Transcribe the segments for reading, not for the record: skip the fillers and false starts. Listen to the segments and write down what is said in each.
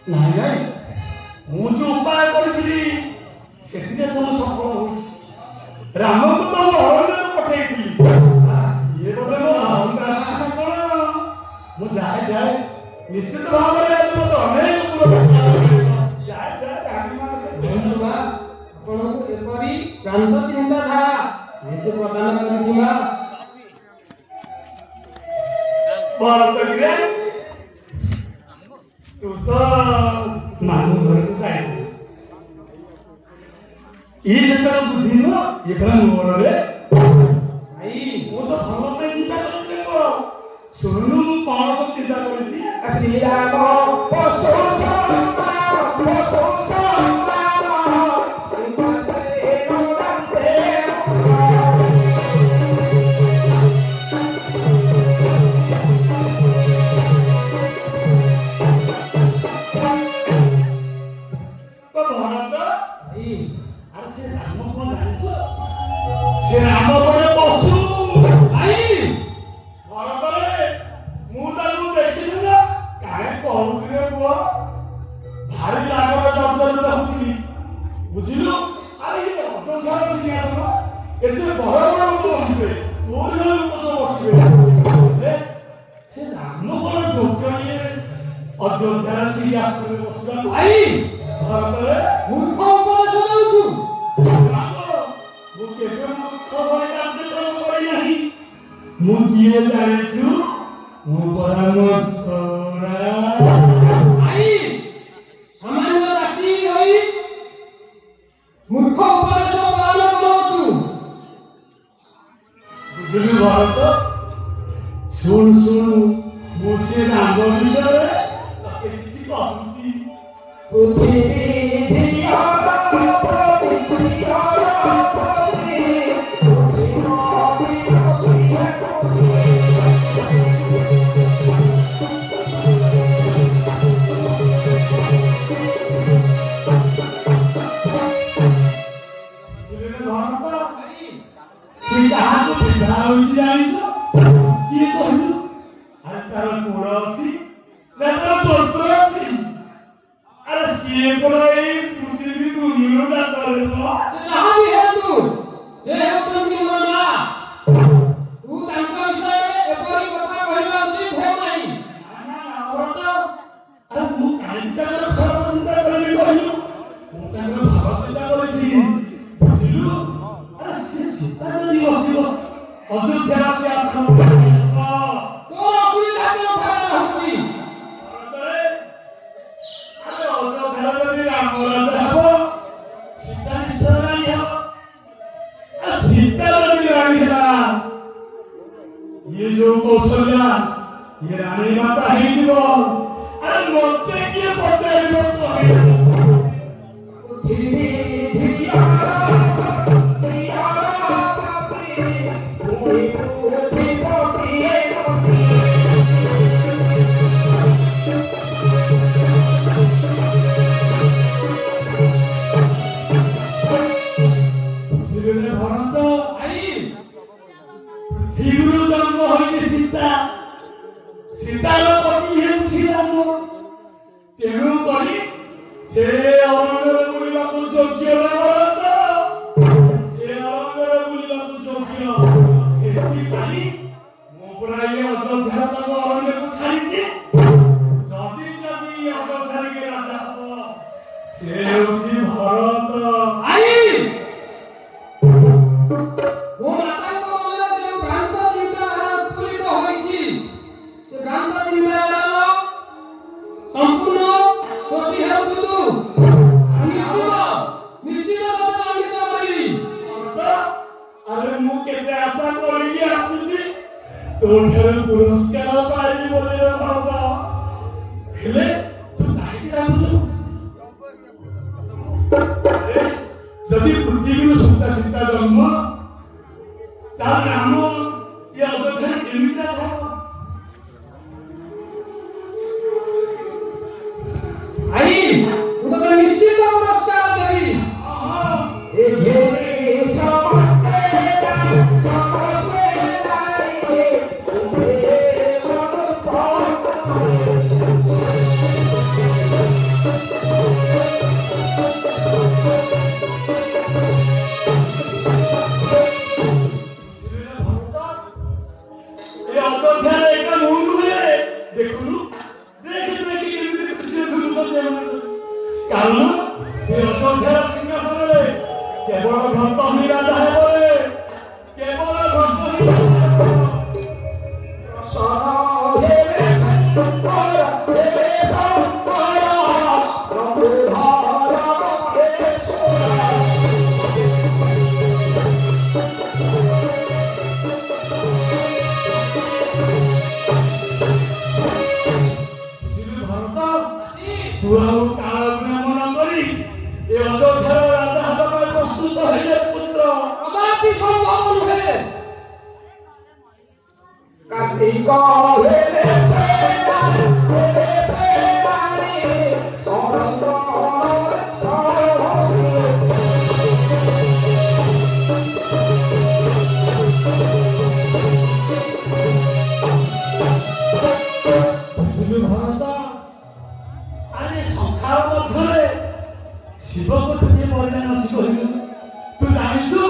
ନାଇଁ ନାଇଁ, ମୁଁ ଯୋଉ ଉପାୟ କରିଥିଲି ସେଥିରେ କଣ ସଫଳ ହୋଇଛି? ରାମକୁ ତ ମୁଁ ଅରଣ୍ୟକୁ ପଠେଇଥିଲି, ଇଏ ବୋଧେ ମୋ ଭାବନା ଆସିଥିଲା କଣ? ମୁଁ ଯାଏ ନିଶ୍ଚିତ ଭାବରେ ଆଜି ମତେ ଅନେକ ପୁରସ୍କାର ମିଳିବ। ଯାଏ ଆପଣଙ୍କୁ ଏପରି କ୍ରାନ୍ତ ଚିନ୍ତାଧାରା ସେ ପ୍ରଦାନ କରିଛି ମା। ଭରତଗିରେ, ତୁ ତ ମାମୁଁ ଘରକୁ ଯାଇଥିଲୁ, ଇଏ ଯେତେବେଳେ ବୁଦ୍ଧି ନୁହଁ ଇଏ ପରା ମୋର ରେ। ମୁଁ ତ ଭଲ ପାଇଁ ଚିନ୍ତା କରିଥିଲି ପୁଅ। ଶୁଣୁନୁ ମୁଁ କଣ ସବୁ ଚିନ୍ତା କରିଛି? ଶ୍ରୀରାମ ପଶୁ ସେ ରାମ ଗୋଟେ ପଶୁ। ଭରତରେ ମୁଁ ତାକୁ ଦେଖିଲି ନା, କାହିଁ କହୁଥିଲେ ପୁଅ, ଭାରି ରାଗର ଜର୍ଜରିତ ହଉଥିଲି, ବୁଝିଲୁ? ଆରେ ଇଏ ଅଯୋଧ୍ୟାର ସିଂହାସନ, ଏତେ ବଡ ବଡ ଲୋକ ବସିବେ, ମୋରି ଭଳି ଲୋକ ସବୁ ବସିବେ, ସେ ରାମ କଣ ଯୋଗ୍ୟ ଇଏ ଅଯୋଧ୍ୟାର ସିଂହାସନରେ ବସିବାକୁ? ଭରତରେ ମୂର୍ଖ ଉପଦେଶ ଦେଉଛୁ। ମୁଁ କେବେ ମୂର୍ଖ ଭଳି କାର୍ଯ୍ୟକ୍ରମ କରିନାହିଁ। ମୁଁ କିଏ ଜାଣିଛୁ? ମୁଁ ପରା ମଥୁରା। ସାମାନ୍ୟ ଦାସୀ ହୋଇ ମୂର୍ଖ ଉପଦେଶ ପ୍ରଦାନ କରୁଛୁ। ବୁଝିଲୁ ଭରତ? ଶୁଣୁ ମୁଁ ସେ ରାମ ବିଷୟରେ ତତେ କିଛି କହୁଛି। ସେ କାହାକୁ ପିନ୍ଧା ହଉଛି ଜାଣିଛ? କିଏ କହିଲୁ? ଆରେ ତାର ଗୋଡ଼ ଅଛି ନା ତାର ପତ୍ର ଅଛି? ଆରେ ସିଏ ପରା ଏଇ ପୃଥିବୀ ଦୁନିଆର ଜାତରେ ଯାହା ବି ହେତୁ ସେ ହେଉଛନ୍ତି ମୋ ମା। ତୁ ତାଙ୍କ ବିଷୟରେ ଏପରି କଥା କହିବା ଉଚିତ ହେଉନାହିଁ। ଭରତ, ଆରେ ମୁଁ କାହିଁକି ତାଙ୍କର ଖରାପ ଚିନ୍ତା କରିବି କହିଲୁ? ମୁଁ ତାଙ୍କର ଭଲ ଚିନ୍ତା କରିଛି, ବୁଝିଲୁ? ଆରେ ସେ ସୀତା ଯଦି ବସିବ ଅଯୋଧ୍ୟାର ସିଂହାସନ, ତୋର ଅସୁବିଧା କେଉଁଠାରେ ରହୁଛି? ଆରେ ଅଯୋଧ୍ୟାର ଯଦି ରାମ ରାଜା ହେବ, ସୀତା ନିଶ୍ଚୟ ରାଣୀ ହେବ। ଆଉ ସୀତା ଯଦି ରାଣୀ ହେଲା, ଇଏ ଯୋଉ କୌଶଲ୍ୟା, ଇଏ ରାଣୀ ମାତା ହେଇଯିବ। ଆରେ ମତେ କିଏ ପଚାରିବ କହିଲ? ବୁଝିଲେ ଭରତ? ପୃଥିବୀରୁ ଜନ୍ମ ହୋଇଛି ସୀତା, ସୀତାର ପତି ହେଉଛି ରାମ। ତେଣୁ କରି ସେ ଅରଣ୍ୟରେ ବୁଲିବାକୁ ଯୋଗ୍ୟ ଭରତ, ଏ ଅରଣ୍ୟରେ ବୁଲିବାକୁ ଯୋଗ୍ୟ। ସେଥିପାଇଁ ମୁଁ ପୁରା ଇଏ ଅଯୋଧ୍ୟାର ତାକୁ ଅରଣ୍ୟକୁ ଛାଡ଼ିଛି। ଯଦି ଅଯୋଧ୍ୟାରେ କିଏ ରାଜା ହବ, ସେ ହେଉଛି ଭରତ। ମୋ ମାତାଙ୍କ ମନରେ ଯେଉଁ ଭ୍ରାନ୍ତ ଚିନ୍ତାଧାରା ଉତ୍ଫୁଲ୍ଲିତ ହୋଇଛି, ସେ ଭ୍ରାନ୍ତ ଚିନ୍ତାଧାରାର ସମ୍ପୂର୍ଣ୍ଣ ଦୋଷୀ ହେଉଛୁ ତୁ। ନିଶ୍ଚିତ ତତେ ଦଣ୍ଡିତ କରିବି। ଆରେ ମୁଁ କେତେ ଆଶା କରିକି ଆସିଛି ତୋଠାରୁ ପୁରସ୍କାର ପାଇବି ବୋଲି ଭରତ, ହେଲେ ତୁ କାହିଁକି ରାଗୁଛୁ? ଯଦି ପୃଥିବୀରୁ ସୀତା ଜନ୍ମ, ତାହେଲେ ରାମ ଏ ଅଯୋଧ୍ୟାରେ କେମିତି ହବ? ମୁଁ ତତେ ନିଶ୍ଚିତ ପୁରସ୍କାର ଦେବି। ସମସ୍ତେ କାରଣ ଏ ଅଯୋଧ୍ୟାର ସିଂହାସନରେ କେବଳ ଭକ୍ତ ହିଁ ରାଜା ହେବରେ କେବଳ ଭକ୍ତ ହିଁ ରାଜା ହେବ। ପ୍ରସନ୍ନ ହେଲେ ଶଙ୍କର ହେଲେ ଶଙ୍କର ପ୍ରଭୁ ଧର ମହେଶ୍ୱର। ବୁଝିଲୁ ଭରତ, ଦାସୀ ତୁ ଆଉ କାଳକୁ ମନ କରି ଏ ଅଯୋଧ୍ୟାର ରାଜା ହେବା ପାଇଁ ପ୍ରସ୍ତୁତ ହେଲେ ପୁତ୍ର। କଦାପି ସମ୍ଭବ ନୁହେଁ। କାର୍ତ୍ତିକ ହେଲେ ସେନାନି ହେଲେ ସେନାନି ଅନନ୍ତ ଅନନ୍ତ। ବୁଝିଲୁ ଭରତ, ଆରେ ସଂସାର ମଧ୍ୟରେ ଶିବଙ୍କ ଟିକେ ପରିମାଣ ଅଛି କହିଲୁ? ତୁ ଜାଣିଛୁ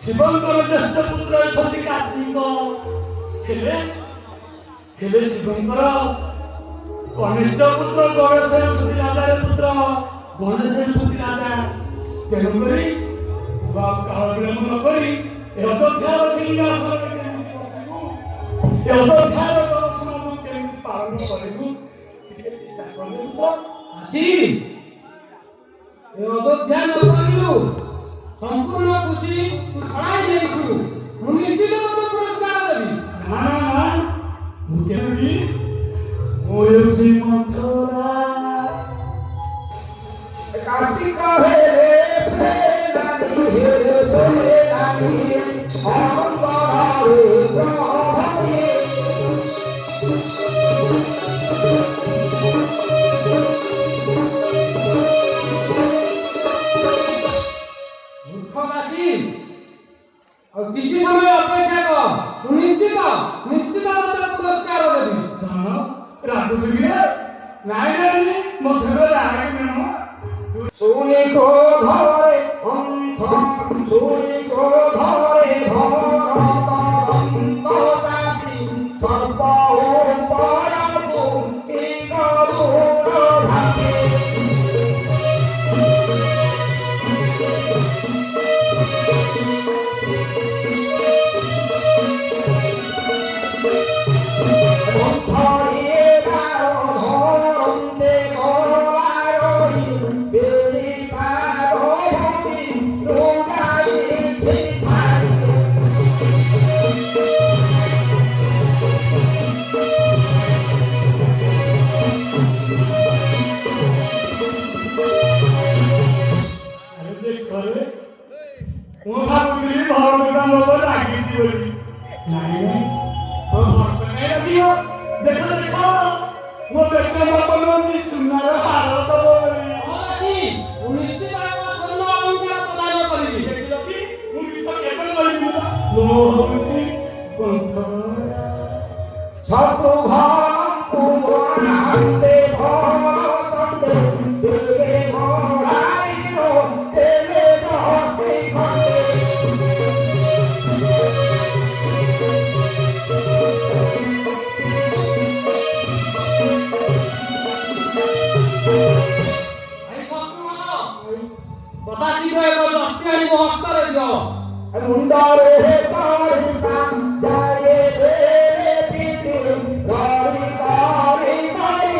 ଶିବଙ୍କର ଜ୍ୟେଷ୍ଠ ପୁତ୍ର ଅଛନ୍ତି କାର୍ତ୍ତିକ। ହେଲେ ହେଲେ ଶିବଙ୍କର କନିଷ୍ଠ ପୁତ୍ର ଗଣେଶ ହେଉଛନ୍ତି ରାଜାର ପୁତ୍ର। ଗଣେଶ ହେଉଛନ୍ତି ରାଜା। ତେଣୁକରି ତୁ ଆଉ କାଳ ବିଳମ୍ବ ନ କରି ଏ ଅଯୋଧ୍ୟାର ସିଂହାସନରେ କେମିତି ବସିବୁ, ଏ ଅଯୋଧ୍ୟାର ଜନସମାଜ କେମିତି ପାଳନ କରିବୁ ଟିକେ ଚିନ୍ତା କଲେ ପୁତ୍ର। ଦାସୀ ଏ ଅଯୋଧ୍ୟା ନଗରୀରୁ ସମ୍ପୂର୍ଣ୍ଣ ଖୁସି ତୁ ଛଡ଼ାଇ ଦେଇଛୁ। ମୁଁ ନିଶ୍ଚିତ ତୋତେ ପୁରସ୍କାର ଦେବି। ନା ନା ନା, ମୁଁ କେମିତି ମୁଁ ହେଉଛି ମନ୍ଥରା। କାର୍ତ୍ତିକ ହେଲେ ସେନାନି ହେଲେ ସେନାନି ଅନନ୍ତ ବ୍ରହ୍ମଣି। ମୂର୍ଖ ଦାସୀ ଆଉ କିଛି ସମୟ ଅପେକ୍ଷା କର। ମୁଁ ନିଶ୍ଚିତ ତୋତେ ପୁରସ୍କାର ଦେବି। ଧନ ରାଗୁଛୁ କିରେ? ନାଇଁ ନାଇଁ ମନ୍ଥରା ରାଗ ନେମ। ଶୁଣି କ୍ରୋଧରେ ଅନ୍ଧ ଶୁଣି କ୍ରୋଧରେ ଭରତ ଦନ୍ତ ଚାପି ସର୍ପ ଉପରକୁ କି ଗରୁଡ଼ ଢାପି। মন্থরে বার ধরন্তে গলায়নি বেরি পাদ ভূমি লুকাইছে ছাই। ଆରେ ଦେଖରେ, ମୁଁ ଭାବୁଥିଲି ଭରତଟା ମୋ ଉପରେ ରାଗିଛି ବୋଲି। ନାଇଁ ନାଇଁ, ମୋ ଭରତ କାହିଁ ରାଗିବ? ଦେଖ ଦେଖ, ମୋ ବେକ ବାପନଉଛି ସୁନାର ହାର ଦବ ବୋଲି। ହଁ ଦାସୀ ମୁଁ ନିଶ୍ଚିତ ଏକ ସ୍ୱର୍ଣ୍ଣ ଅଳଙ୍କାର ପ୍ରଦାନ କରିବି। ଦେଖିଲ କି ମୁଁ ମିଛ କେବେ କହିବି ନା? ମୋ ହଉଛି ମନ୍ଥରା। শত্রুঘনকু বনান্তে ভরতন্তে দেবে ভরাইল দেবে জগতে খণ্ডে। ଭାଇ ଶତ୍ରୁଘ୍ନ ତଥାଶୀଘ୍ର ଏକ ଯଷ୍ଟି ଆଣି ମୋ ହସ୍ତରେ ଦିଅ। মুন্ডরে তারিকা যায় দেবে পিটি গড়ি গড়ি গড়ি